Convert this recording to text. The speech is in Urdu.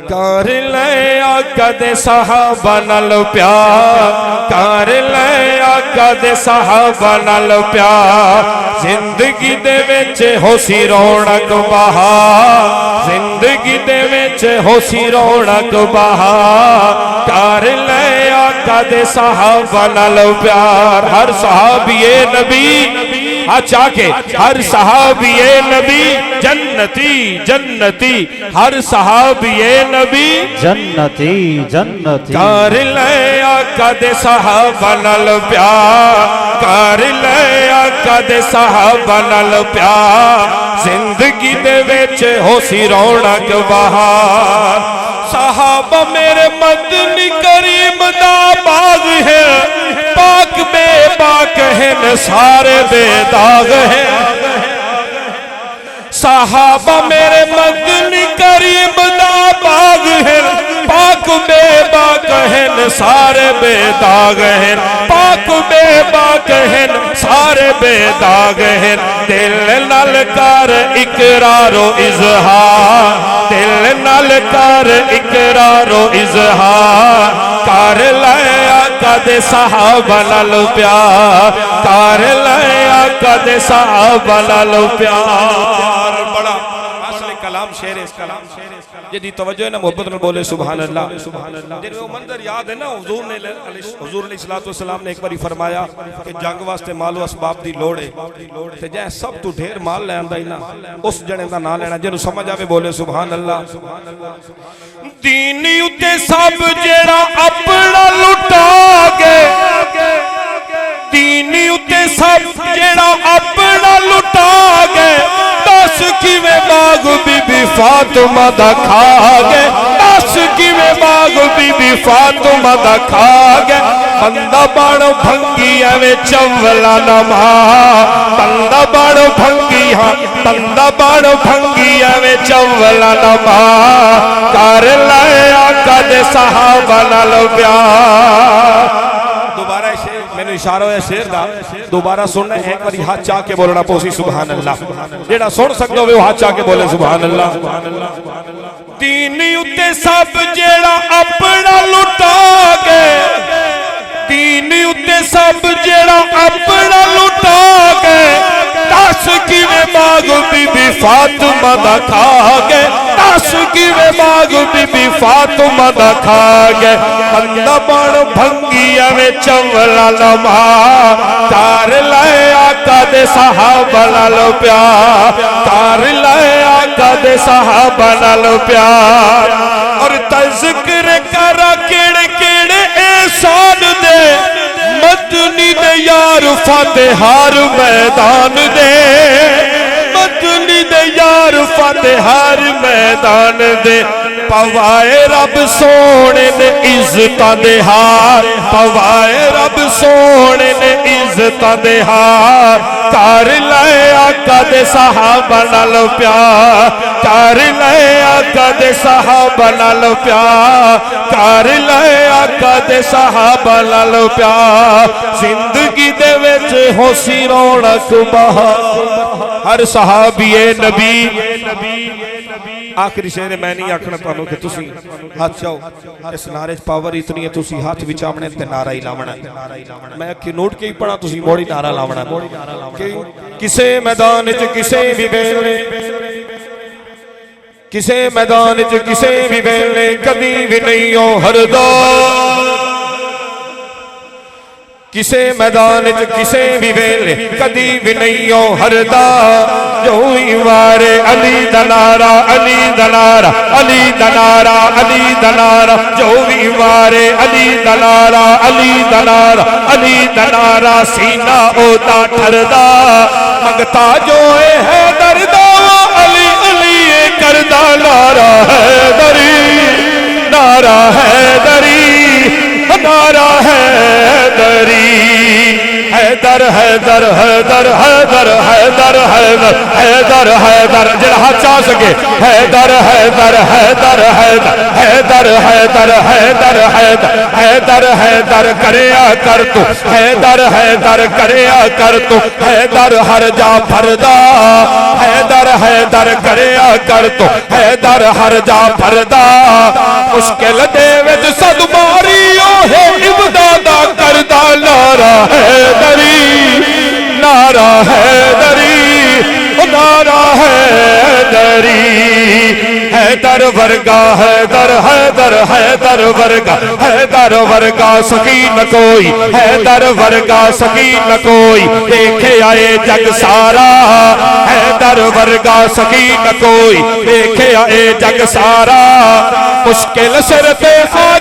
کر لے آقا دے صحابہ نال پیار کر لے آقا دے صحابہ نال پیار زندگی دے وچ ہو سی رونق بہار زندگی دے وچ ہو سی رونق بہار کر لے آقا دے صحابہ نال پیار ہر صحابی نبی اچھا کے ہر صحابی نبی جنتی جنتی ہر صحابی نبی جنتی جنتی کر لے آقا دے صحابہ نال پیار کر لے آقا دے صحابہ نال پیار زندگی دے وچ ہو سی رونق بہار صحابہ میرے مدنی کریم دا باغ ہے پاک بے باک ہیں سارے بے داغ ہیں صحابہ میرے مدنی کریم دا باغ ہے پاک بے باک ہیں سارے بے داغ ہیں پاک بے باک ہیں سارے بے داغ ہیں دل نال کر اقرار و اظہار دل نال کر اقرار و اظہار کر لے آقا دے صحابہ نال پیار کر لے آقا دے صحابہ نال پیار بڑا اصل کلام شعر اس کلام جدی توجہ ہے نا محبت میں بولے سبحان اللہ جن وہ منظر یاد ہے نا حضور علیہ السلام نے ایک باری فرمایا کہ جنگ واسطے مال و اسباب دی لوڑ ہے تے جے سب تو ڈھیر مال لے آندا ہی نا اس جنے دا نام لینا جنوں سمجھ آوے بولے سبحان اللہ دینی اتے سب جیڑا اپنا لٹا گے دینی اتے سب جیڑا اپنا لٹا گے دس کیویں باغ بی بی فاطمہ دا کھا گے دس کیویں باغ بی بی فاطمہ دا کھا گے بندہ بڑ بھنگی ایویں چولا نما بندہ بڑ بھنگی ہاں بندہ بڑ بھنگی ایویں چولا نما کر لے آقا دے صحابہ نال پیار دوبارہ میں نے اشارہ ہویا شیر دا دوبارہ سننا ہے ایک باری ہاتھ چاہ کے بولنا پوسی سبحان اللہ جیڑا سن سکتا ہوئے وہ ہاتھ چاہ کے بولے سبحان اللہ دینی اتے سب جیڑا اپنا لٹا گے دینی اتے سب جیڑا اپنا لٹا گے دس کیویں باغ بی بی فاطمہ دا کھا گے دس کیویں باغ بی بی فاطمہ دا کھا گے بندہ بڑ بھنگی ایویں چولا لما کر لے آقا دے صحابہ نال پیار کر لے آقا دے صحابہ نال پیار اور تذکر کرا کیڑے کیڑے احسان دے مدنی دے یار فاتح ہر میدان دے مدنی دے یار فاتح ہر میدان دے پوائے رب سونے نے عزتاں دے ہار پوائے رب سونے نے عزتاں دے ہار کر لے آقا دے صحابہ نال پیار کر لے آقا دے صحابہ نال پیار کر لے آقا دے صحابہ نال پیار زندگی دے وچ ہو سی رونق بہار ہر صحابی نبی آخری شعر میں نہیں آکھنا پانو کہ تسی ہاتھ چاہو اس نعرے پاور اتنی ہے تسی ہاتھ وچامنے تے نعرہ ہی لاونا میں کہ نوٹ کے ہی پڑھا تسی موڑی نعرہ لاونا کہ کسے میدان چ کسے بھی بیلے کسے میدان چ کسے بھی بیلے کبھی بھی نہیں ہو ہردار کسے میدان چ کسے بھی ویلے کدی بھی نہیں ہو ہردا جو ہی وارے علی دنارا علی دنارا علی دنارا علی دنارا جو ہی وارے علی دنارا علی دنارا علی دنارا سینہ اوتا ٹھردا منگتا جو ہے دردا علی علی کردہ نارا ہے دری نارا ہے دری نارا ہے دری حیدر حیدر حیدر حیدر حیدر حیدر حیدر حیدر جڑا چاہ سکے حیدر حیدر حیدر حیدر حیدر حیدر حیدر حیدر حیدر حیدر کریا کر تو حیدر حیدر کریا کر تو حیدر ہر جا پھردا حیدر حیدر کریا کر تو حیدر ہر جا پھردا حیدری حیدر ورگا حیدر حیدر حیدر ورگا حیدر ورگا سکین کوئی حیدر ورگا سکین کوئی دیکھے آئے جگ سارا حیدر ورگا سکین کوئی دیکھے آئے جگ سارا مشکل سر پہ آ